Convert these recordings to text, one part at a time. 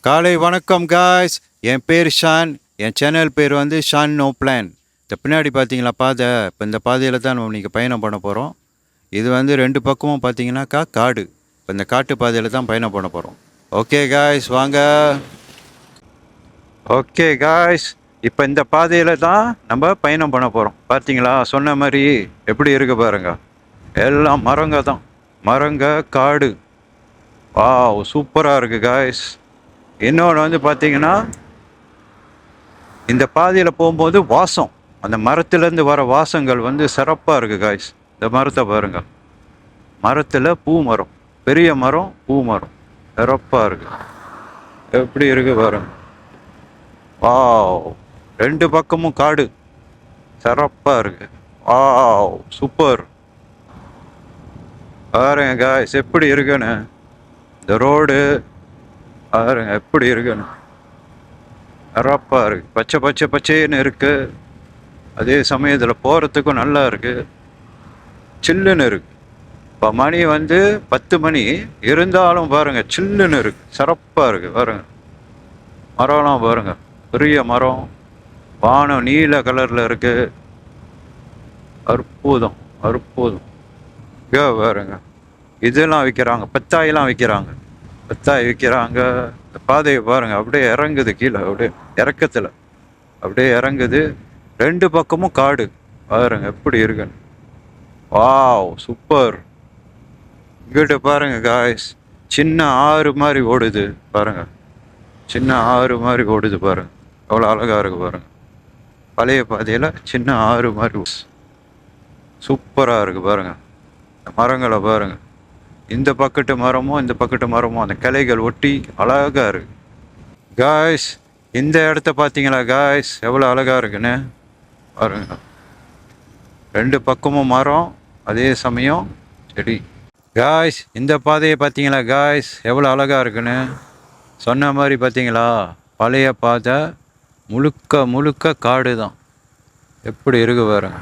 காலை வணக்கம் காய்ஸ். என் பேர் ஷான். என் சேனல் பேர் வந்து ஷான் நோ பிளான். இந்த பின்னாடி பார்த்தீங்களா பாதை, இப்போ இந்த பாதையில் தான் நம்ம இன்றைக்கி பயணம் பண்ண போகிறோம். இது வந்து ரெண்டு பக்கமும் பார்த்தீங்கன்னாக்கா காடு. இப்போ இந்த காட்டு பாதையில் தான் பயணம் பண்ண போகிறோம். ஓகே காய்ஸ், வாங்க. ஓகே காய்ஸ், இப்போ இந்த பாதையில் தான் நம்ம பயணம் பண்ண போகிறோம். பார்த்தீங்களா, சொன்ன மாதிரி எப்படி இருக்கு பாருங்க. எல்லாம் மரங்க தான், மரங்க காடு. வா, சூப்பராக இருக்குது காய்ஸ். இன்னொன்று வந்து பார்த்தீங்கன்னா, இந்த பாதையில் போகும்போது வாசம், அந்த மரத்துலேருந்து வர வாசங்கள் வந்து சிறப்பாக இருக்குது காய்ஸ். இந்த மரத்தை பாருங்க, மரத்தில் பூ மரம், பெரிய மரம், பூ மரம் சிறப்பாக இருக்கு. எப்படி இருக்கு பாருங்க. வாவ், ரெண்டு பக்கமும் காடு, சிறப்பாக இருக்கு. Wow, super. பாருங்க காய்ஸ் எப்படி இருக்குன்னு. இந்த ரோடு பாருங்க எப்படி இருக்குன்னு, சிறப்பாக இருக்கு. பச்சை பச்சை பச்சைன்னு இருக்கு. அதே சமயத்தில் போகிறதுக்கும் நல்லா இருக்கு, சில்லுன்னு இருக்கு. இப்போ மணி வந்து 10 மணி இருந்தாலும் பாருங்க சில்லுன்னு இருக்கு, சிறப்பாக இருக்கு. பாருங்க மரம்லாம் பாருங்க, பெரிய மரம், வானம் நீல கலரில் இருக்கு. அற்புதம் அற்புதம். இங்கே பாருங்க, இதெல்லாம் விற்கிறாங்க, பெத்தாயெல்லாம் விற்கிறாங்க, பெத்தாய் விற்கிறாங்க. இந்த பாதையை பாருங்க, அப்படியே இறங்குது கீழே, அப்படியே இறக்கத்தில் அப்படியே இறங்குது. ரெண்டு பக்கமும் காடு பாருங்க எப்படி இருக்குன்னு. Wow, super. இங்கிட்ட பாருங்க காய்ஸ், சின்ன ஆறு மாதிரி ஓடுது பாருங்க, சின்ன ஆறு மாதிரி ஓடுது பாருங்க, எவ்வளோ அழகா இருக்கு பாருங்க. பழைய பாதையில் சின்ன ஆறு மாதிரி சூப்பராக இருக்கு பாருங்க. மரங்களை பாருங்க, இந்த பக்கத்து மரமும் இந்த பக்கத்து மரமும் அந்த கிளைகள் ஒட்டி அழகா இருக்கு காய்ஸ். இந்த இடத்த பார்த்தீங்களா காய்ஸ், எவ்வளோ அழகா இருக்குன்னு பாருங்க. ரெண்டு பக்கமும் மரம், அதே சமயம் செடி. காய்ஸ், இந்த பாதையை பார்த்தீங்களா காய்ஸ், எவ்வளோ அழகா இருக்குன்னு. சொன்ன மாதிரி பார்த்தீங்களா, பழைய பாதை முழுக்க முழுக்க காடு தான். எப்படி இருக்கு பாருங்க,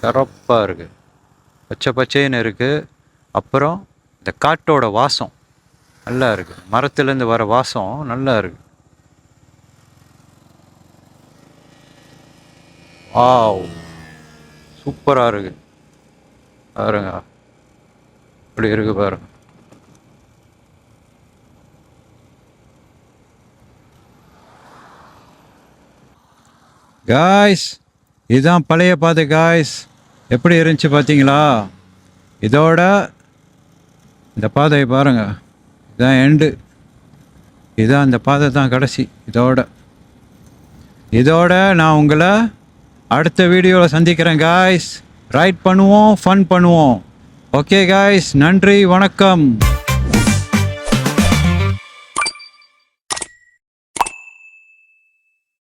சிறப்பாக இருக்கு, பச்சை பச்சைன்னு இருக்கு. அப்புறம் இந்த காட்டோட வாசம் நல்லா இருக்கு, மரத்துலேருந்து வர வாசம் நல்லா இருக்கு. வாவ், சூப்பராக இருக்கு பாருங்க, இப்படி இருக்கு பாருங்க. காய்ஸ், இதுதான் பழைய பாதை காய்ஸ். எப்படி இருந்துச்சு பார்த்தீங்களா. இதோட இந்த பாதையை பாருங்க, இதுதான் எண்டு, இதுதான் இந்த பாதை தான் கடைசி. இதோட நான் உங்களை அடுத்த வீடியோவில் சந்திக்கிறேன் காய்ஸ். ரைட் பண்ணுவோம், ஃபன் பண்ணுவோம். ஓகே காய்ஸ், நன்றி, வணக்கம்.